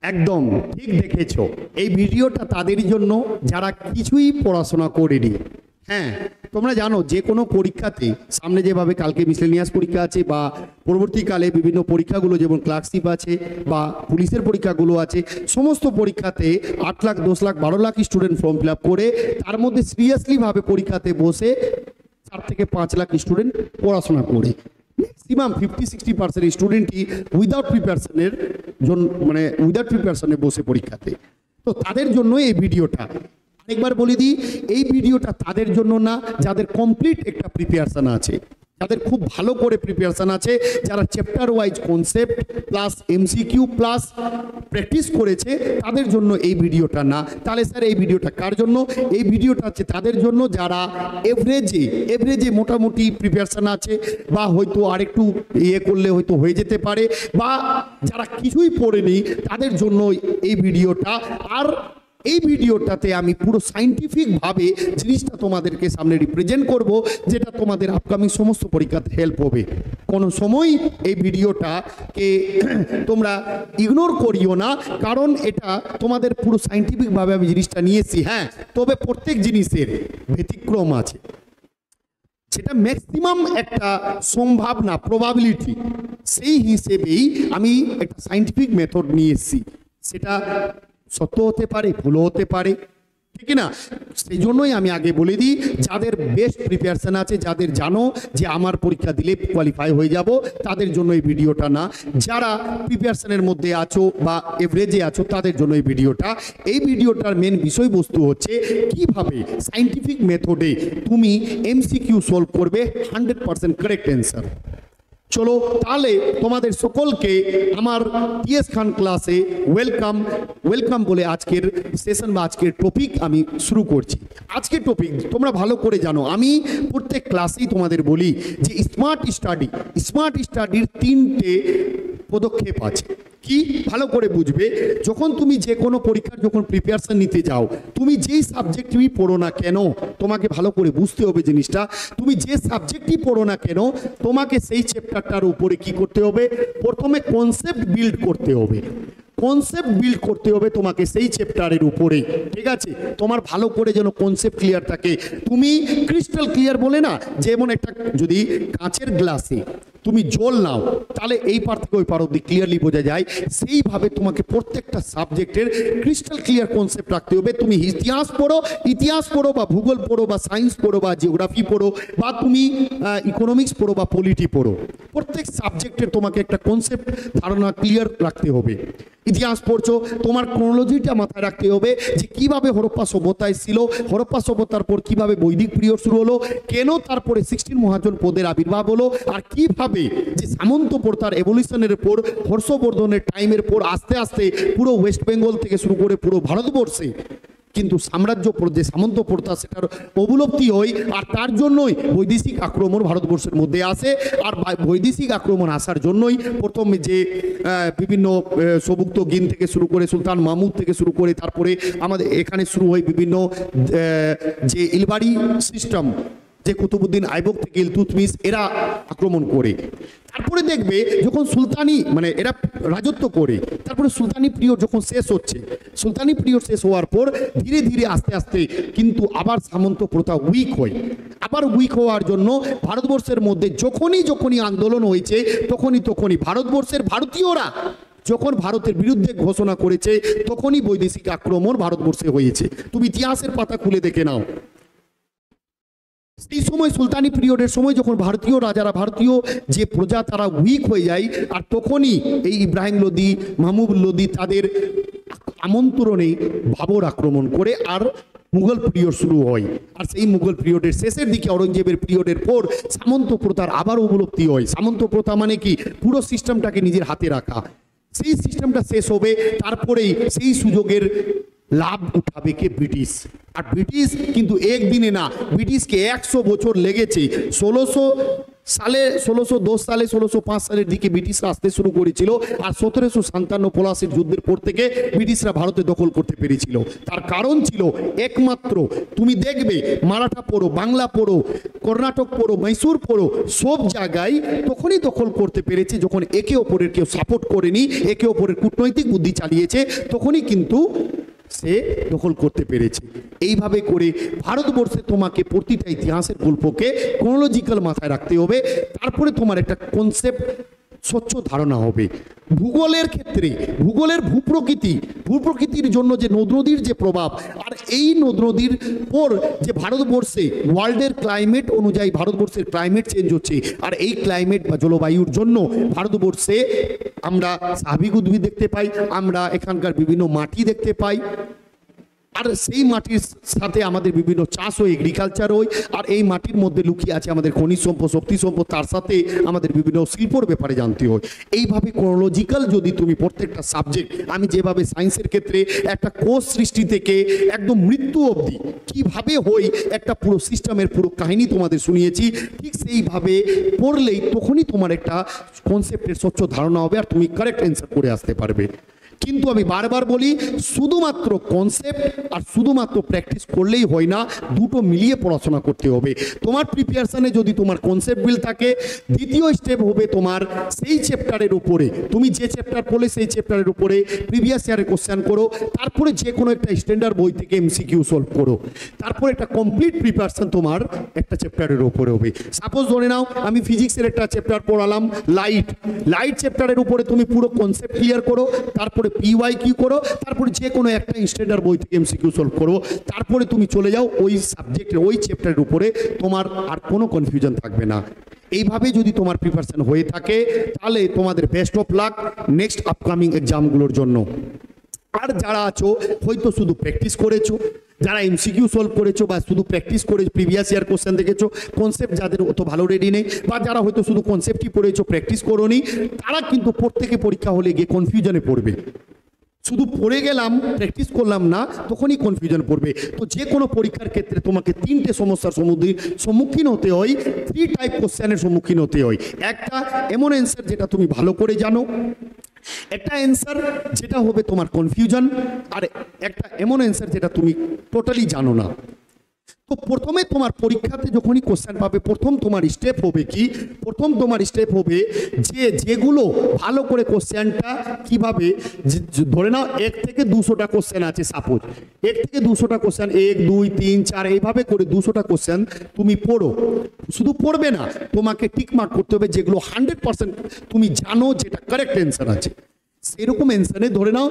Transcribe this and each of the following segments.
একদম ঠিক দেখেছো। এই ভিডিওটা তাদের জন্য যারা কিছুই পড়াশোনা করেনি। হ্যাঁ, তোমরা জানো যে কোনো পরীক্ষাতে সামনে যেভাবে কালকে মিসেলিনিয়াস পরীক্ষা আছে বা পরবর্তীকালে বিভিন্ন পরীক্ষাগুলো যেমন ক্লার্কশিপ আছে বা পুলিশের পরীক্ষাগুলো আছে, সমস্ত পরীক্ষাতে 8 lakh 10 lakh 12 lakh student form fill up করে তার মধ্যে সিরিয়াসলিভাবে পরীক্ষাতে বসে 4 থেকে 5 লাখ স্টুডেন্ট পড়াশোনা করে। ম্যাক্সিমাম 50-60% স্টুডেন্টই উইদাউট প্রিপারেশনের জন্য মানে উইদাউট প্রিপারেশনে বসে পরীক্ষাতে। তো তাদের জন্য এই ভিডিওটা আরেকবার বলে দিই, এই ভিডিওটা তাদের জন্য না যাদের কমপ্লিট একটা প্রিপারেশন আছে, যাদের খুব ভালো করে প্রিপারেশন আছে, যারা chapter wise concept plus MCQ plus practice করেছে, তাদের জন্য এই ভিডিওটা না। তাহলে স্যার এই ভিডিওটা কার জন্য? এই ভিডিওটা হচ্ছে তাদের জন্য যারা এভারেজে মোটামুটি প্রিপারেশন আছে বা হয়তো আরেকটু ইয়ে করলে হয়তো হয়ে যেতে পারে, বা যারা কিছুই পড়েনি তাদের জন্য এই ভিডিওটা। আর এই ভিডিওটাতে আমি পুরো সাইন্টিফিকভাবে জিনিসটা তোমাদেরকে সামনে রিপ্রেজেন্ট করব, যেটা তোমাদের আপকামিং সমস্ত পরীক্ষাতে হেল্প হবে। কোনো সময় এই ভিডিওটাকে তোমরা ইগনোর করিও না, কারণ এটা তোমাদের পুরো সাইন্টিফিকভাবে আমি জিনিসটা নিয়েছি। হ্যাঁ, তবে প্রত্যেক জিনিসের ব্যতিক্রম আছে, সেটা ম্যাক্সিমাম একটা সম্ভাবনা প্রবাবিলিটি, সেই হিসেবেই আমি একটা সাইন্টিফিক মেথড নিয়ে এসেছি। সেটা সত্য হতে পারে, ভুলও হতে পারে, ঠিক না? সেই জন্যই আমি আগে বলে দিই, যাদের বেস্ট প্রিপারেশন আছে, যাদের জানো যে আমার পরীক্ষা দিলে কোয়ালিফাই হয়ে যাব, তাদের জন্য এই ভিডিওটা না। যারা প্রিপারেশনের মধ্যে আছো বা এভারেজে আছো, তাদের জন্য এই ভিডিওটা। এই ভিডিওটার মেন বিষয়বস্তু হচ্ছে কিভাবে সাইন্টিফিক মেথডে তুমি এমসিকিউ সলভ করবে 100% কারেক্ট অ্যান্সার। চলো তাহলে তোমাদের সকলকে আমার টিএস খান ক্লাসে ওয়েলকাম বলে আজকের সেশন বা আজকের টপিক আমি শুরু করছি। আজকের টপিক তোমরা ভালো করে জানো, আমি প্রত্যেক ক্লাসেই তোমাদের বলি যে স্মার্ট স্টাডির 3টে পদক্ষেপ আছে। কি ভালো করে বুঝবে, যখন তুমি যে কোনো পরীক্ষার যখন প্রিপারেশন নিতে যাও, তুমি যেই সাবজেক্টই পড়ো না কেন, তোমাকে ভালো করে বুঝতে হবে জিনিসটা। তুমি যে সাবজেক্টই পড়ো না কেন, তোমাকে সেই চ্যাপ্টারটার উপরে কি করতে হবে? প্রথমে কনসেপ্ট বিল্ড করতে হবে। তোমাকে সেই চ্যাপ্টারের উপরে, ঠিক আছে? তোমার ভালো করে যেন কনসেপ্ট ক্লিয়ার থাকে। তুমি ক্রিস্টাল ক্লিয়ার বলে না, যেমন একটা যদি কাঁচের গ্লাসে তুমি জল নাও, তাহলে এই পার থেকে ওই পার অব্দি ক্লিয়ারলি বোঝা যায়। সেইভাবে তোমাকে প্রত্যেকটা সাবজেক্টের ক্রিস্টাল ক্লিয়ার কনসেপ্ট রাখতে হবে। তুমি ইতিহাস পড়ো বা ভূগোল পড়ো বা সায়েন্স পড়ো বা জিওগ্রাফি পড়ো বা তুমি ইকোনমিক্স পড়ো বা পলিটি পড়ো, প্রত্যেক সাবজেক্টের তোমাকে একটা কনসেপ্ট ধারণা ক্লিয়ার রাখতে হবে। ইতিহাস পড়ছো, তোমার ক্রোনোলজিটা মাথায় রাখতে হবে যে কিভাবে হরপ্পা সভ্যতা এসেছিল, হরপ্পা সভ্যতার পর কিভাবে বৈদিক পিরিয়ড শুরু হলো, কেন তারপরে 16 মহাজন পদের আবির্ভাব হলো, আর কিভাবে যে সামন্ত প্রথার এভলিউশনের পর হর্ষবর্ধনের টাইমের পর আস্তে আস্তে পুরো ওয়েস্ট বেঙ্গল থেকে শুরু করে পুরো ভারতবর্ষে কিন্তু সাম্রাজ্য যে সামন্ত প্রথা সেটার অবলুপ্তি হয়। আর তার জন্যই বৈদেশিক আক্রমণ ভারতবর্ষের মধ্যে আসে। আর বৈদেশিক আক্রমণ আসার জন্যই প্রথমে যে বিভিন্ন সবুক্ত গিন থেকে শুরু করে সুলতান মাহমুদ থেকে শুরু করে তারপরে আমাদের এখানে শুরু হয় বিভিন্ন যে ইলবাড়ি সিস্টেম, যে কুতুবুদ্দিন আইবক থেকে ইলতুৎমিশ এরা আক্রমণ করে। তারপরে দেখবে যখন সুলতানি মানে এরা রাজত্ব করে, তারপরে সুলতানি পিরিয়ড যখন শেষ হচ্ছে, সুলতানি পিরিয়ড শেষ হওয়ার পর ধীরে ধীরে আস্তে আস্তে কিন্তু আবার সামন্ত প্রথা উইক হয়। আবার উইক হওয়ার জন্য ভারতবর্ষের মধ্যে যখনই আন্দোলন হয়েছে, তখনই ভারতবর্ষের ভারতীয়রা যখন ভারতের বিরুদ্ধে ঘোষণা করেছে, তখনই বৈদেশিক আক্রমণ ভারতবর্ষে হয়েছে। তুমি ইতিহাসের পাতা খুলে দেখে নাও। সেই সময় সুলতানি পিরিয়ডের সময় যখন ভারতীয় রাজারা, ভারতীয় যে প্রজা তারা উইক হয়ে যায়, আর তখনই এই ইব্রাহিম লোদি, মাহমুদ লোদি তাদের আমন্ত্রণে বাবর আক্রমণ করে আর মুঘল পিরিয়ড শুরু হয়। আর সেই মুঘল পিরিয়ডের শেষের দিকে ঔরঙ্গজেবের পিরিয়ডের পর সামন্ত প্রথার আবার অবলুপ্তি হয়। সামন্ত প্রথা মানে কি? পুরো সিস্টেমটাকে নিজের হাতে রাখা। সেই সিস্টেমটা শেষ হবে, তারপরেই সেই সুযোগের লাভ উঠাবে কে? ব্রিটিশ। আর ব্রিটিশ কিন্তু একদিনে না, ব্রিটিশকে 100 বছর লেগেছে। সালে 1610 সালে 1605 সালের দিকে ব্রিটিশরা আসতে শুরু করেছিল, আর 1757 পলাশির যুদ্ধের পর থেকে ব্রিটিশরা ভারতে দখল করতে পেরেছিল। তার কারণ ছিল একমাত্র, তুমি দেখবে মারাঠা পড়ো, বাংলা পড়ো, কর্ণাটক পড়ো, মহীশূর পড়ো, সব জায়গায় তখনই দখল করতে পেরেছে যখন একে অপরের কেউ সাপোর্ট করেনি, একে অপরের কূটনৈতিক বুদ্ধি চালিয়েছে, তখনই কিন্তু সে দখল করতে পেরেছে। এইভাবে করে ভারতবর্ষে তোমাকে প্রতিটা ইতিহাসের গল্পকে ক্রোনোলজিক্যাল মাথায় রাখতে হবে, তারপরে তোমার একটা কনসেপ্ট স্বচ্ছ ধারণা হবে। ভূগোলের ক্ষেত্রে ভূগোলের ভূপ্রকৃতির জন্য যে নদ নদীর যে প্রভাব, আর এই নদ নদীর পর যে ভারতবর্ষে ওয়ার্ল্ডের ক্লাইমেট অনুযায়ী ভারতবর্ষের ক্লাইমেট চেঞ্জ হচ্ছে, আর এই ক্লাইমেট বা জলবায়ুর জন্য ভারতবর্ষে আমরা স্বাভাবিক উদ্ভিদ দেখতে পাই, আমরা এখানকার বিভিন্ন মাটি দেখতে পাই, আর সেই মাটির সাথে আমাদের বিভিন্ন চাষ হয়, এগ্রিকালচার হয়, আর এই মাটির মধ্যে লুকিয়ে আছে আমাদের খনিজ সম্পদ, শক্তি সম্পদ, তার সাথে আমাদের বিভিন্ন শিল্পর ব্যাপারে জানতে হয়। এইভাবে ক্রোনোলজিক্যাল যদি তুমি প্রত্যেকটা সাবজেক্ট, আমি যেভাবে সায়েন্সের ক্ষেত্রে একটা কোষ সৃষ্টি থেকে একদম মৃত্যু অবধি কিভাবে হয় একটা পুরো সিস্টেমের পুরো কাহিনী তোমাদের শুনিয়েছি, ঠিক সেইভাবে পড়লেই তখনই তোমার একটা কনসেপ্টের স্বচ্ছ ধারণা হবে, আর তুমি কারেক্ট অ্যান্সার করে আসতে পারবে। কিন্তু আমি বারবার বলি, শুধুমাত্র কনসেপ্ট আর শুধুমাত্র প্র্যাকটিস করলেই হয় না, দুটো মিলিয়ে পড়াশোনা করতে হবে। তোমার প্রিপারেশনে যদি তোমার কনসেপ্ট বিল থাকে, দ্বিতীয় স্টেপ হবে তোমার সেই চ্যাপ্টারের উপরে, তুমি যে চ্যাপ্টার পড়লে সেই চ্যাপ্টারের উপরে প্রিভিয়াস ইয়ারের কোশ্চেন করো, তারপরে যে কোনো একটা স্ট্যান্ডার্ড বই থেকে এমসিকিউ সলভ করো, তারপরে একটা কমপ্লিট প্রিপারেশন তোমার একটা চ্যাপ্টারের উপরে হবে। সাপোজ ধরে নাও আমি ফিজিক্সের একটা চ্যাপ্টার পড়ালাম, লাইট চ্যাপ্টারের উপরে তুমি পুরো কনসেপ্ট ক্লিয়ার করো, তারপরে পিওয়াই কি করো, তারপরে যে কোনো একটা স্ট্যান্ডার্ড বই থেকে এমসিকিউ সলভ করো, তারপরে তুমি চলে যাও ওই সাবজেক্টের ওই চ্যাপ্টারের উপরে, তোমার আর কোনো কনফিউশন থাকবে না। এইভাবে যদি তোমার প্রিপারেশন হয়ে থাকে, তাহলে তোমাদের best of luck next upcoming এক্সামগুলোর জন্য। আর যারা আছো হয়তো শুধু প্র্যাকটিস করেছো, যারা এমসিকিউ সলভ করেছো বা শুধু প্র্যাকটিস করে প্রিভিয়াস ইয়ার কোশ্চেন দেখেছো, কনসেপ্ট যাদের অত ভালো রেডি নেই, বা যারা হয়তো শুধু কনসেপ্টই পড়েছো প্র্যাকটিস করোনি, তারা কিন্তু প্রত্যেকে পরীক্ষা হলে গিয়ে কনফিউশনে পড়বে। শুধু পড়ে গেলাম প্র্যাকটিস করলাম না, তখনই কনফিউশন পড়বে। তো যে কোনো পরীক্ষার ক্ষেত্রে তোমাকে তিনটে সমস্যার সম্মুখীন হতে হয়, 3 টাইপ কোশ্চেনের সম্মুখীন হতে হয়। একটা এমন অ্যান্সার যেটা তুমি ভালো করে জানো, একটা অ্যান্সার যেটা হবে তোমার কনফিউশন, আর একটা এমন অ্যান্সার যেটা তুমি টোটালি জানো না। তো প্রথমে তোমার পরীক্ষাতে যখনই কোশ্চেন পাবে, প্রথম তোমার স্টেপ হবে কি, প্রথম তোমার স্টেপ হবে যে যেগুলো ভালো করে কোশ্চেনটা কিভাবে, ধরে নাও 1 থেকে 200টা কোশ্চেন আছে, সাপোজ 1 থেকে 200টা কোশ্চেন, 1 2 3 4 এইভাবে করে 200টা কোশ্চেন তুমি পড়ো। শুধু পড়বে না, তোমাকে টিক মার্ক করতে হবে যেগুলো 100% তুমি জানো যেটা কারেক্ট অ্যান্সার আছে। সেরকম অ্যান্সারে ধরে নাও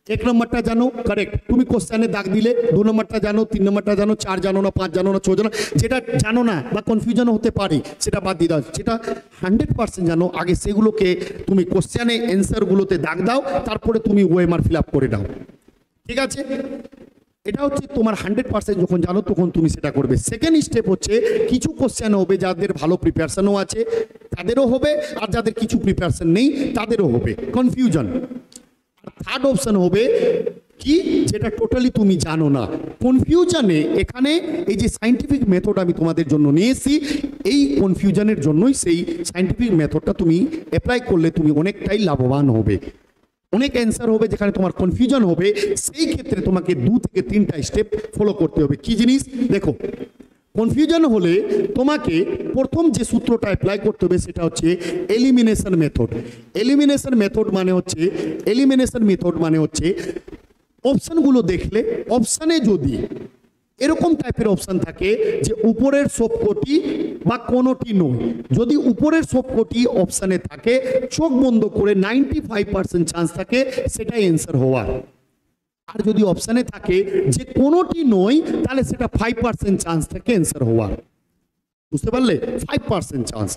1 নম্বরটা জানো কারেক্ট, তুমি কোশ্চেনে দাগ দিলে, 2 নম্বরটা জানো, 3 নম্বরটা জানো, 4 জানো না, 5 জানো না, 6 জানো, যেটা জানো না বা কনফিউশন হতে পারে সেটা বাদ দিয়ে দাও। যেটা 100% জানো, আগে সেগুলোকে তুমি কোশ্চেনে অ্যান্সারগুলোতে দাগ দাও, তারপরে তুমি ওএমআর ফিল আপ করে দাও। ঠিক আছে, এটা হচ্ছে তোমার 100% যখন জানো তখন তুমি সেটা করবে। সেকেন্ড স্টেপ হচ্ছে কিছু কোশ্চেন হবে যাদের ভালো প্রিপারেশনও আছে তাদেরও হবে, আর যাদের কিছু প্রিপারেশন নেই তাদেরও হবে কনফিউশন। থার্ড অপশন হবে কি, যেটা টোটালি তুমি জানো না। কনফিউশনে এখানে এই যে সায়েন্টিফিক মেথড আমি তোমাদের জন্য নিয়ে এসেছি, এই কনফিউশনের জন্যই সেই সায়েন্টিফিক মেথডটা তুমি অ্যাপ্লাই করলে তুমি অনেকটাই লাভবান হবে। অনেক অ্যান্সার হবে যেখানে তোমার কনফিউশন হবে, সেই ক্ষেত্রে তোমাকে 2 থেকে 3টা স্টেপ ফলো করতে হবে। কি জিনিস দেখো, কনফিউশন হলে তোমাকে প্রথম যে সূত্রটা অ্যাপ্লাই করতে হবে সেটা হচ্ছে এলিমিনেশন মেথড। এলিমিনেশন মেথড মানে হচ্ছে অপশনগুলো দেখলে, অপশানে যদি এরকম টাইপের অপশন থাকে যে উপরের সবকটি বা কোনোটি নয়, যদি উপরের সবকটি অপশানে থাকে, চোখ বন্ধ করে 95% চান্স থাকে সেটাই অ্যান্সার হওয়ার। আর যদি অপশানে থাকে যে কোনোটি নয়, তাহলে সেটা 5% চান্স থাকে অ্যান্সার হওয়ার। বুঝতে পারলে, 5% চান্স।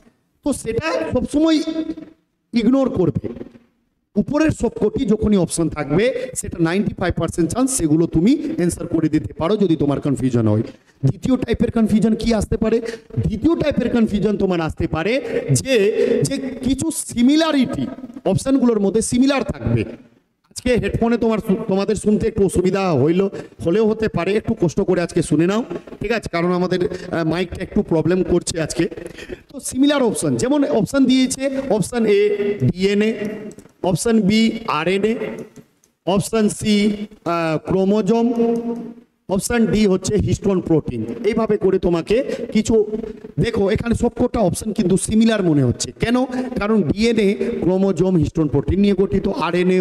তো সেটা সবসময় ইগনোর করবে। উপরের সবকটি যখনই অপশন থাকবে সেটা 95% চান্স, সেগুলো তুমি অ্যান্সার করে দিতে পারো যদি তোমার কনফিউশন হয়। দ্বিতীয় টাইপের কনফিউশন কি আসতে পারে? দ্বিতীয় টাইপের কনফিউশন তোমার আসতে পারে যে কিছু সিমিলারিটি অপশনগুলোর মধ্যে সিমিলার থাকবে। আজকে হেডফোনে তোমাদের শুনতে একটু অসুবিধা হলেও হতে পারে, একটু কষ্ট করে আজকে শুনে নাও, ঠিক আছে, কারণ আমাদের মাইকটা একটু প্রবলেম করছে আজকে। তো সিমিলার অপশন, যেমন অপশন দিয়েছে option A DNA, option B RNA, option C chromosome, option D হচ্ছে হিস্টোন প্রোটিন। এইভাবে করে তোমাকে কিছু দেখো, এখানে সবকটা অপশন কিন্তু সিমিলার মনে হচ্ছে। কেন? কারণ ডিএনএ ক্রোমোজোম হিস্টোন প্রোটিন নিয়ে গঠিত, আরএনএ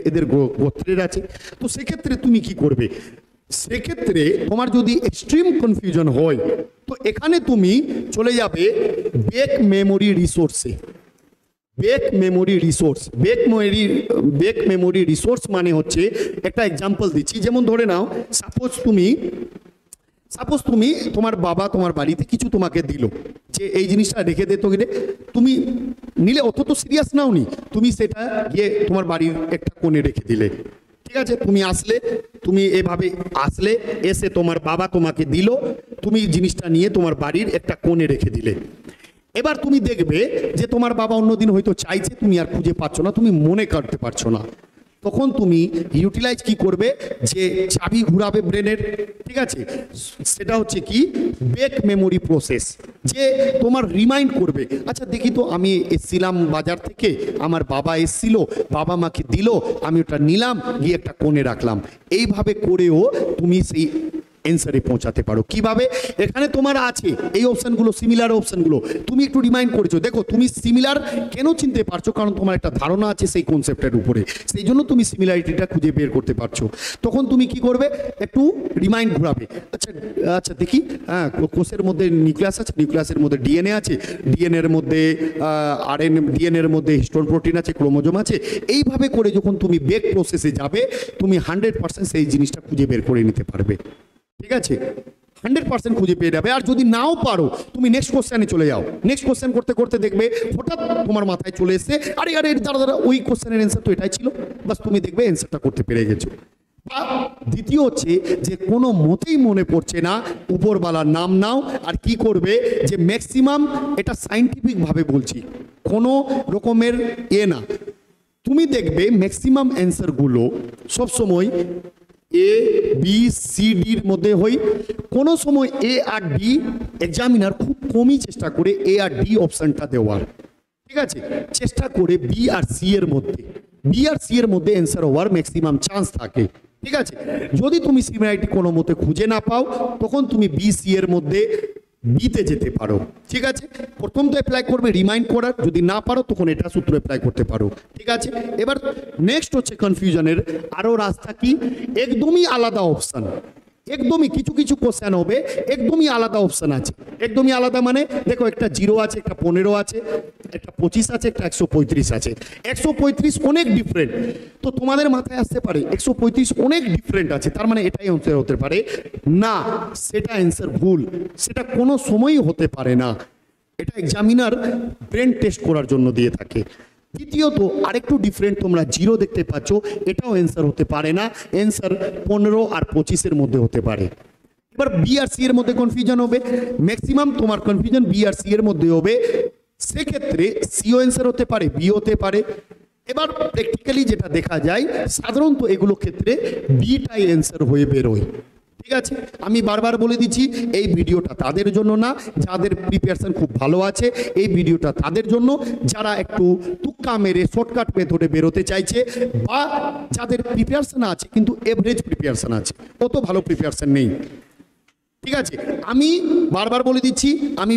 এদের গোত্রের আছে। তো সেক্ষেত্রে তুমি কি করবে? সেক্ষেত্রে তোমার যদি এক্সট্রিম কনফিউশন হয়, তো এখানে তুমি চলে যাবে বেক মেমোরি রিসোর্সে। বেক মেমোরি রিসোর্স মানে হচ্ছে, একটা এক্সাম্পল দিচ্ছি, যেমন ধরে নাও সাপোজ তুমি তোমার বাবা তোমার বাড়িতে কিছু তোমাকে দিল, যে এই জিনিসটা রেখে দে, তো তুমি নিলে, অত তো সিরিয়াস নাও নি, তুমি সেটা গিয়ে তোমার বাড়ির একটা কোণে রেখে দিলে, ঠিক আছে। তুমি এভাবে আসলে, এসে তোমার বাবা তোমাকে দিল, তুমি জিনিসটা নিয়ে তোমার বাড়ির একটা কোণে রেখে দিলে। এবার তুমি দেখবে যে তোমার বাবা অন্যদিন হয়তো চাইছে, তুমি আর খুঁজে পাচ্ছ না, তুমি মনে করতে পারছো না। তখন তুমি ইউটিলাইজ কি করবে? যে চাবি ঘুরাবে ব্রেনের, ঠিক আছে। সেটা হচ্ছে কি বেক মেমোরি প্রসেস, যে তোমার রিমাইন্ড করবে, আচ্ছা দেখি তো আমি এসছিলাম বাজার থেকে, আমার বাবা এসছিল, বাবা মাকে দিল, আমি ওটা নিলাম, গিয়ে একটা কোণে রাখলাম। এইভাবে করেও তুমি সেই অ্যান্সারে পৌঁছাতে পারো। কিভাবে? এখানে তোমার আছে এই অপশনগুলো, সিমিলার অপশনগুলো, তুমি একটু রিমাইন্ড করেছো। দেখো তুমি সিমিলার কেন চিনতে পারছো? কারণ তোমার একটা ধারণা আছে সেই কনসেপ্টের উপরে, সেই জন্য তুমি সিমিলারিটিটা খুঁজে বের করতে পারছো। তখন তুমি কি করবে? একটু রিমাইন্ড ঘুরাবে, আচ্ছা দেখি, হ্যাঁ কোষের মধ্যে নিউক্লিয়াস আছে, নিউক্লিয়াসের মধ্যে ডিএনএ আছে, ডিএনএর মধ্যে ডিএনএর মধ্যে হিস্টোন প্রোটিন আছে, ক্রোমোজোম আছে। এইভাবে করে যখন তুমি বেক প্রসেসে যাবে, তুমি 100% সেই জিনিসটা খুঁজে বের করে নিতে পারবে, ঠিক আছে। 100% খুঁজে পেয়ে যাবে। আর যদি নাও পারো, তুমি নেক্সট কোশ্চেনে চলে যাও, নেক্সট কোশ্চেন করতে করতে দেখবে হঠাৎ তোমার মাথায় চলে এসে, আরে দাঁড়া ওই কোশ্চেনের অ্যান্সার তো এটাই ছিল, বাস তুমি দেখবে অ্যান্সারটা করতে পেরে গেছো। বা দ্বিতীয় হচ্ছে যে কোনো মতেই মনে পড়ছে না, উপরওয়ালার নাম নাও, আর কি করবে যে ম্যাক্সিমাম, এটা সাইন্টিফিকভাবে বলছি, কোনো রকমের না, তুমি দেখবে ম্যাক্সিমাম অ্যান্সারগুলো সবসময় এ বি সি ডির মধ্যে হয়। কোনো সময় এ আর ডি, এক্সামিনার খুব কমই চেষ্টা করে এ আর ডি অপশনটা দেওয়ার, ঠিক আছে। চেষ্টা করে বি আর সি এর মধ্যে অ্যান্সার হওয়ার ম্যাক্সিমাম চান্স থাকে, ঠিক আছে। যদি তুমি সিমিলারিটি কোনো মতে খুঁজে না পাও, তখন তুমি বি সি এর মধ্যে বিতে যেতে পারো, ঠিক আছে। প্রথম তো অ্যাপ্লাই করবে রিমাইন্ড করার, যদি না পারো তখন এটা সূত্র অ্যাপ্লাই করতে পারো, ঠিক আছে। এবার নেক্সট হচ্ছে কনফিউশনের আরও রাস্তা কি, একদমই আলাদা অপশান। একদমই কিছু কিছু কোশ্চেন হবে একদমই আলাদা অপশান আছে। একদমই আলাদা মানে দেখো, একটা 0 আছে, একটা 15 আছে, একটা 25 আছে, একটা 135 আছে। 135 অনেক ডিফারেন্ট, তো তোমাদের মাথায় আসতে পারে 135 অনেক ডিফারেন্ট আছে, তার মানে এটাই অ্যান্সার হতে পারে না, সেটা অ্যান্সার ভুল, সেটা কোনো সময়ই হতে পারে না। এটা এক্সামিনার ব্রেন টেস্ট করার জন্য দিয়ে থাকে। দ্বিতীয়ত আরেকটু ডিফারেন্ট, তোমরা 0 দেখতে পাচ্ছ, এটাও অ্যান্সার হতে পারে না, অ্যান্সার 15 আর 25-এর মধ্যে হতে পারে। এবার বি আর সি এর মধ্যে কনফিউশন হবে, ম্যাক্সিমাম তোমার কনফিউশন বি আর সি এর মধ্যে হবে, সেক্ষেত্রে সিও অ্যান্সার হতে পারে, বি হতে পারে। এবার প্র্যাকটিক্যালি যেটা দেখা যায়, সাধারণত এগুলো ক্ষেত্রে বিটাই অ্যান্সার হয়ে বেরোয়, ঠিক আছে। আমি বারবার বলে দিচ্ছি, এই ভিডিওটা তাদের জন্য না যাদের প্রিপারেশন খুব ভালো আছে, এই ভিডিওটা তাদের জন্য যারা একটু তুক্কা মেরে শর্টকাট মেথডে বেরোতে চাইছে, বা যাদের প্রিপারেশন আছে কিন্তু এভারেজ প্রিপারেশন আছে, অত ভালো প্রিপারেশন নেই, ঠিক আছে। আমি বারবার বলে দিচ্ছি, আমি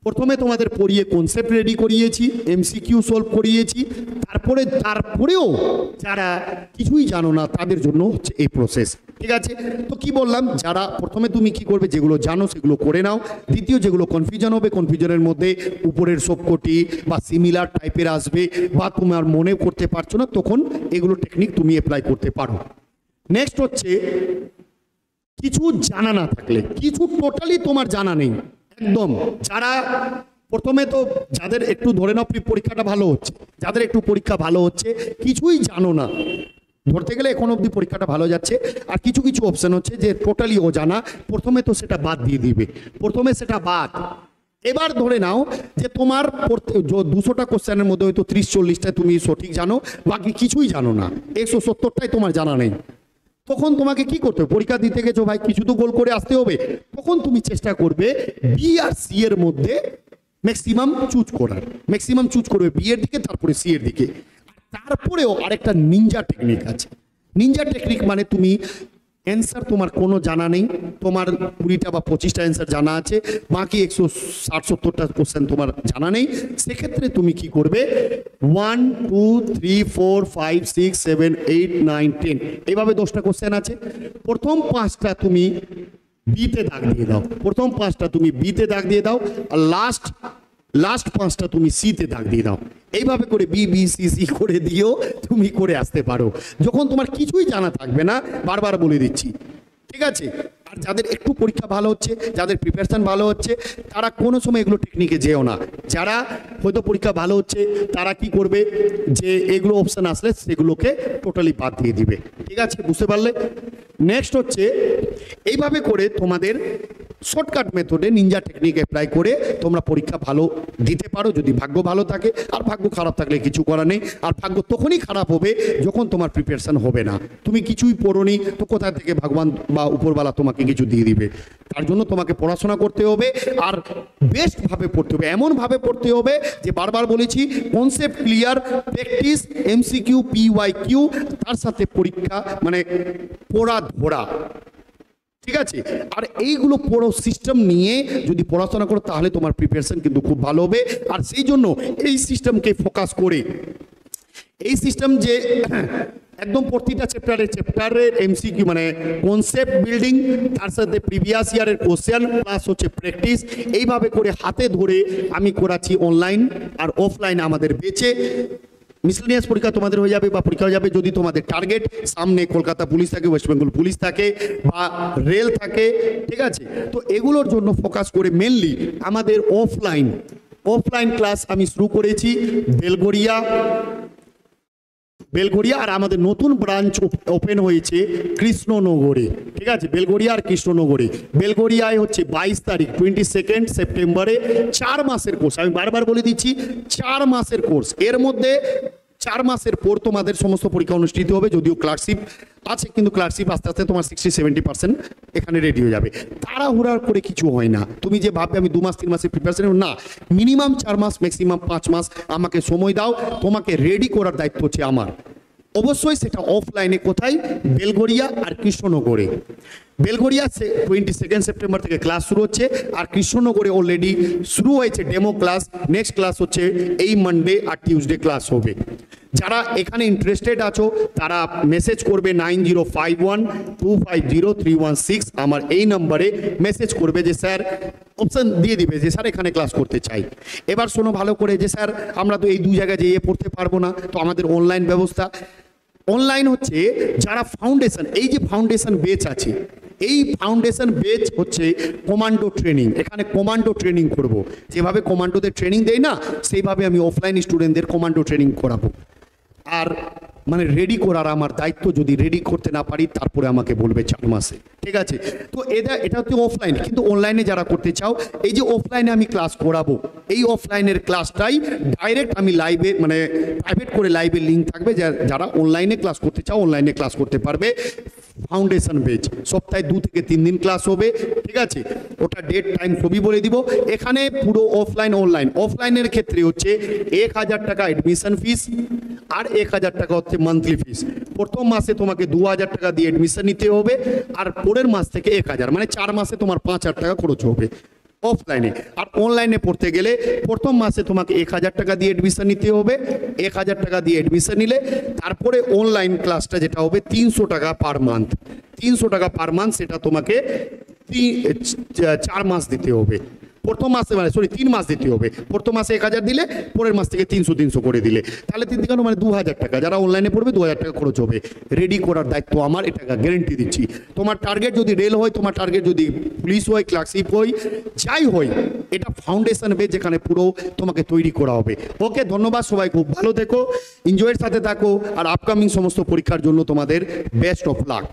প্রথমে তোমাদের পড়িয়ে কনসেপ্ট রেডি করিয়েছি, এমসিকিউ সলভ করিয়েছি, তারপরেও যারা কিছুই জানো না তাদের জন্য হচ্ছে এই প্রসেস, ঠিক আছে। তো কি বললাম, যারা প্রথমে তুমি কি করবে, যেগুলো জানো সেগুলো করে নাও। দ্বিতীয়, যেগুলো কনফিউশন হবে, কনফিউশনের মধ্যে উপরের সবকটি বা সিমিলার টাইপের আসবে, বা তোমার মনে করতে পারছো না, তখন এগুলো টেকনিক তুমি অ্যাপ্লাই করতে পারো। নেক্সট হচ্ছে কিছু জানা না থাকলে, কিছু টোটালি তোমার জানা নেই একদম, যারা প্রথমে তো যাদের একটু ধরে নাও পরীক্ষাটা ভালো হচ্ছে, যাদের একটু পরীক্ষা ভালো হচ্ছে, কিছুই জানো না, ধরতে গেলে এখন অবধি পরীক্ষাটা ভালো যাচ্ছে, আর কিছু কিছু অপশন হচ্ছে যে টোটালি অজানা, প্রথমে তো সেটা বাদ দিয়ে দিবে, প্রথমে সেটা বাদ, এবার ধরে নাও যে তোমার 200টা কোশ্চেনের মধ্যে হয়তো 30-40টা তুমি সঠিক জানো, বাকি কিছুই জানো না, 170টাই তোমার জানা নেই। তখন তোমাকে কি করতে হবে? পরীক্ষা দিতে গেছো ভাই, কিছু তো গোল করে আসতে হবে। তখন তুমি চেষ্টা করবে বি আর সি এর মধ্যে ম্যাক্সিমাম চুজ করবে বি এর দিকে, তারপরে সি এর দিকে। তারপরেও আরেকটা নিনজা টেকনিক আছে। নিনজা টেকনিক মানে তুমি অ্যান্সার তোমার কোনো জানা নেই, তোমার 20টা বা 25টা অ্যান্সার জানা আছে, বাকি 160-70টা কোশ্চেন তোমার জানা নেই। সেক্ষেত্রে তুমি কি করবে? 1 2 3 4 5 6 7 8 9 10 এইভাবে 10টা কোশ্চেন আছে। প্রথম 5টা তুমি বিতে দাগ দিয়ে দাও, আর লাস্ট 5টা তুমি সিতে দাগ দিয়ে দাও। এইভাবে করে বি বি সি সি করে দিও, তুমি করে আসতে পারো যখন তোমার কিছুই জানা থাকবে না। বারবার বলে দিচ্ছি, ঠিক আছে? আর যাদের একটু পরীক্ষা ভালো হচ্ছে, যাদের প্রিপারেশন ভালো হচ্ছে, তারা কোনো সময় এগুলো টেকনিকে যেও না। যারা হয়তো পরীক্ষা ভালো হচ্ছে তারা কি করবে, যে এগুলো অপশান আসলে সেগুলোকে টোটালি বাদ দিয়ে দিবে। ঠিক আছে, বুঝতে পারলে? নেক্সট হচ্ছে এইভাবে করে তোমাদের শর্টকাট মেথডে নিনজা টেকনিক অ্যাপ্লাই করে তোমরা পরীক্ষা ভালো দিতে পারো, যদি ভাগ্য ভালো থাকে। আর ভাগ্য খারাপ থাকলে কিছু করার নেই। আর ভাগ্য তখনই খারাপ হবে যখন তোমার প্রিপারেশন হবে না, তুমি কিছুই পড়োনি, তো কোথা থেকে ভগবান বা উপরওয়ালা তোমাকে কিছু দিয়ে দিবে? তার জন্য তোমাকে পড়াশোনা করতে হবে, আর বেস্টভাবে পড়তে হবে, এমনভাবে পড়তে হবে যে বারবার বলেছি concept clear, practice, MCQ, PYQ, তার সাথে পরীক্ষা মানে পড়া ধরা। ঠিক আছে? আর এইগুলো পুরো সিস্টেম নিয়ে যদি পড়াশোনা করো তাহলে তোমার প্রিপারেশন কিন্তু খুব ভালো হবে। আর সেই জন্য এই সিস্টেমকে ফোকাস করে, এই সিস্টেম যে একদম প্রতিটা চ্যাপ্টারের এমসিকিউ মানে কনসেপ্ট বিল্ডিং, তার সাথে প্রিভিয়াস ইয়ারের কোশ্চেন প্লাস হচ্ছে প্র্যাকটিস, এইভাবে করে হাতে ধরে আমি করাচ্ছি অনলাইন আর অফলাইন আমাদের বেচে। মিসেলেনিয়াস পরীক্ষা তোমাদের হয়ে যাবে বা পরীক্ষা হয়ে যাবে যদি তোমাদের টার্গেট সামনে কলকাতা পুলিশ থাকে, ওয়েস্ট বেঙ্গল পুলিশ থাকে বা রেল থাকে। ঠিক আছে? তো এগুলোর জন্য ফোকাস করে মেনলি আমাদের অফলাইন ক্লাস আমি শুরু করেছি বেলগড়িয়া, আর আমাদের নতুন ব্রাঞ্চ ওপেন হয়েছে কৃষ্ণনগরে। ঠিক আছে? বেলগড়িয়া আর কৃষ্ণনগরে। বেলগড়িয়ায় হচ্ছে 22 তারিখ 22 সেপ্টেম্বরে 4 মাসের কোর্স। আমি বারবার বলে দিচ্ছি 4 মাসের কোর্স। এর মধ্যে 4 মাসের পর তোমাদের সমস্ত পরীক্ষা অনুষ্ঠিত হবে, যদিও ক্লার্কশিপ আছে, কিন্তু ক্লার্কশিপ আস্তে আস্তে তোমার 60-70% এখানে রেডি হয়ে যাবে। তাড়াহুড়ার করে কিছু হয় না। তুমি যে ভাববে আমি 2 মাস 3 মাসের প্রিপারেশন, না, মিনিমাম 4 মাস, ম্যাক্সিমাম 5 মাস আমাকে সময় দাও। তোমাকে রেডি করার দায়িত্ব হচ্ছে আমার। অবশ্যই সেটা অফলাইনে। কোথায়? বেলগড়িয়া আর কৃষ্ণনগরে। বেলগড়িয়া 22 সেপ্টেম্বর থেকে ক্লাস শুরু হচ্ছে, আর কৃষ্ণনগরে অলরেডি শুরু হয়েছে ডেমো ক্লাস। নেক্সট ক্লাস হচ্ছে এই মানডে আর টিউসডে ক্লাস হবে। যারা এখানে ইন্টারেস্টেড আছো তারা মেসেজ করবে 9051250316, আমার এই নম্বরে মেসেজ করবে যে স্যার, অপশন দিয়ে দিবে যে স্যার এখানে ক্লাস করতে চাই। এবার শোনো ভালো করে যে স্যার আমরা তো এই 2 জায়গায় যেয়ে পড়তে পারবো না, তো আমাদের অনলাইন ব্যবস্থা। অনলাইন হচ্ছে যারা ফাউন্ডেশন, এই যে ফাউন্ডেশন বেচ আছে, এই ফাউন্ডেশন বেচ হচ্ছে কমান্ডো ট্রেনিং। এখানে কমান্ডো ট্রেনিং করব, যেভাবে কমান্ডোদের ট্রেনিং দেয় না, সেইভাবে আমি অফলাইন স্টুডেন্টদের কমান্ডো ট্রেনিং করাবো। আর মানে রেডি করার আমার দায়িত্ব, যদি রেডি করতে না পারি তারপরে আমাকে বলবে 4 মাসে। ঠিক আছে? তো এটা হচ্ছে অফলাইন। কিন্তু অনলাইনে যারা করতে চাও, এই যে অফলাইনে আমি ক্লাস করাবো, এই অফলাইনের ক্লাসটাই ডাইরেক্ট আমি লাইভে মানে প্রাইভেট করে লাইভের লিঙ্ক থাকবে, যারা অনলাইনে ক্লাস করতে চাও অনলাইনে ক্লাস করতে পারবে। ফাউন্ডেশন বেচ সপ্তাহে 2 থেকে 3 দিন ক্লাস হবে। ঠিক আছে? ওটা ডেট টাইম সবই বলে দিব। এখানে পুরো অফলাইন অনলাইন। অফলাইনের ক্ষেত্রে হচ্ছে 1000 টাকা অ্যাডমিশন ফিস, আর 1000 টাকা হচ্ছে মান্থলি ফিস। প্রথম মাসে তোমাকে 2000 টাকা দিয়ে অ্যাডমিশন নিতে হবে, আর পরের মাস থেকে 1000, মানে 4 মাসে তোমার 5000 টাকা খরচ হবে অফলাইনে। আর অনলাইনে পড়তে গেলে প্রথম মাসে তোমাকে 1000 টাকা দিয়ে অ্যাডমিশন নিতে হবে। 1000 টাকা দিয়ে অ্যাডমিশন নিলে তারপরে অনলাইন ক্লাসটা যেটা হবে 300 টাকা পার মান্থ। 300 টাকা পার মান্থ, সেটা তোমাকে 4 মাস দিতে হবে। প্রথম মাসে মানে 3 মাস দিতে হবে। প্রথম মাসে 1000 দিলে পরের মাস থেকে 300 করে দিলে, তাহলে 3 থেকে মানে 2000 টাকা। যারা অনলাইনে পড়বে 2000 টাকা খরচ হবে। রেডি করার দায়িত্ব আমার, এটা গ্যারেন্টি দিচ্ছি। তোমার টার্গেট যদি রেল হয়, তোমার টার্গেট যদি পুলিশ হয়, ক্লার্কশিপ হয়, যাই হয়, এটা ফাউন্ডেশন বেস যেখানে পুরো তোমাকে তৈরি করা হবে। ওকে, ধন্যবাদ। সবাই খুব ভালো থেকো, এনজয়ের সাথে থাকো, আর আপকামিং সমস্ত পরীক্ষার জন্য তোমাদের বেস্ট অফ লাক।